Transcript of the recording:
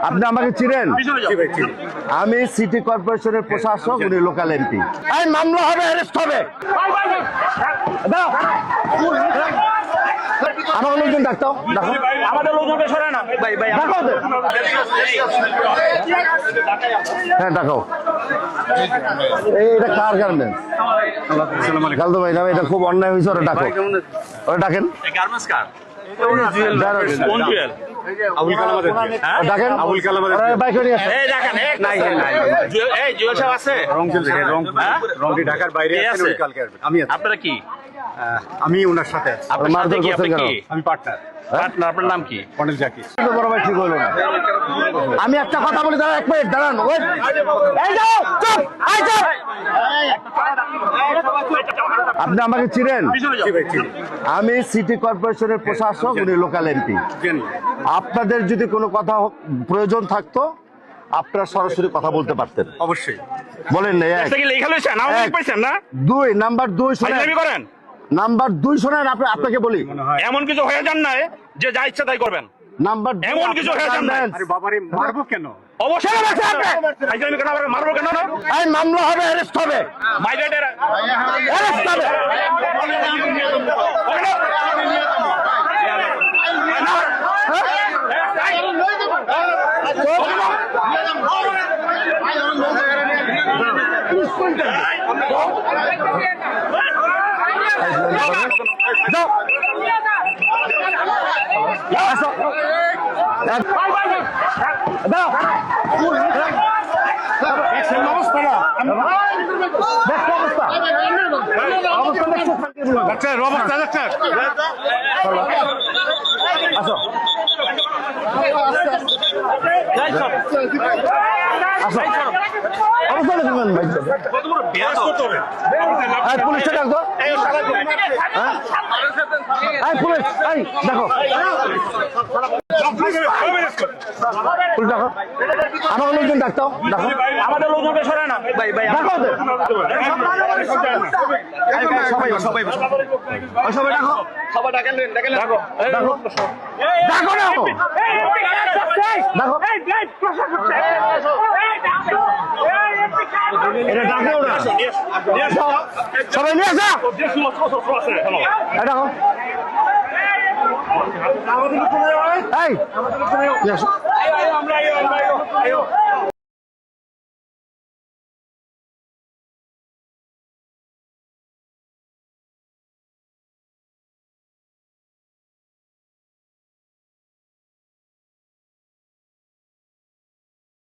আপনি আমাকে চিনেন? আমি সিটি কর্পোরেশনের প্রশাসক, উনি লোকাল এমপি। এই মামলা হবে, অ্যারেস্ট হবে। আমার লোকজন ডাক্তার ডাকো, আমাদের লোকজনকে সরায় না ভাই ভাই ডাকো ওদের। হ্যাঁ ডাকো। এটা কার গার্মেন্টস? খালদু ভাই নামে, এটা খুব অন্যায় হয়েছে, ওরা ডাকো, ওরা ডাকেন। গার্মেন্টস কার কোন জুয়েল ডাকেন আবুল কালাম বাইক নিয়ে আসেন। এই দেখেন এই জুয়েল সাহেব আছে রংটি ঢাকার বাইরে আছেন, উনি কালকে আসবেন। আমি আছি। আপনারা কি আমি ওনার সাথে আছি। আপনার সাথে কি আপনি কি আমি পার্টনার পার্টনার আপনার নাম কি কর্নেল জাকির। বড় ভাই ঠিক হলো না। আমি একটা কথা বলি, দাঁড়ান, এক মিনিট দাঁড়ান। এই যাও, চুপ, এই চুপ। আপনি আমাকে চিনেন? আমি সিটি কর্পোরেশনের প্রশাসক, উনি লোকাল এমপি। আপনাদের যদি কোনো কথা প্রয়োজন থাকতো, আপনারা সরাসরি কথা বলতে পারতেন। অবশ্যই বলেন না। এক, কি লেখা লইছেন নাম এক। পাইছেন না দুই, নাম্বার দুই শোনেন, ফাইজলামি করেন নাম্বার দুই শোনেন, আপনাকে বলি, এমন কিছু হয়ে যান না যে যা ইচ্ছা তাই করবেন। নাম্বার দুই, এমন কিছু হয়ে যান না। আরে বাবারে মারবো কেন? অবশ্যই ফাইজলামি কেন মারবো কেন না এই মামলা হবে, অ্যারেস্ট হবে, মাইগ্রেটের অ্যারেস্ট হবে। পুলিশটা ডাকো, পুলিশ দেখো, পুলিশ ডাকো, আমার লোকজন ডাক্তার ডাকো, আমাদের লোকজনকে সরায় না ভাই ভাই ডাকো ওদের। সবাই ডাকো, সবাই ডাকেন ডাকো, ডাকো, ডাকো, ডাকো। এটা ডাকেও না, সবাই নিয়ে আসা, দেখো, এই নিয়ে আসো।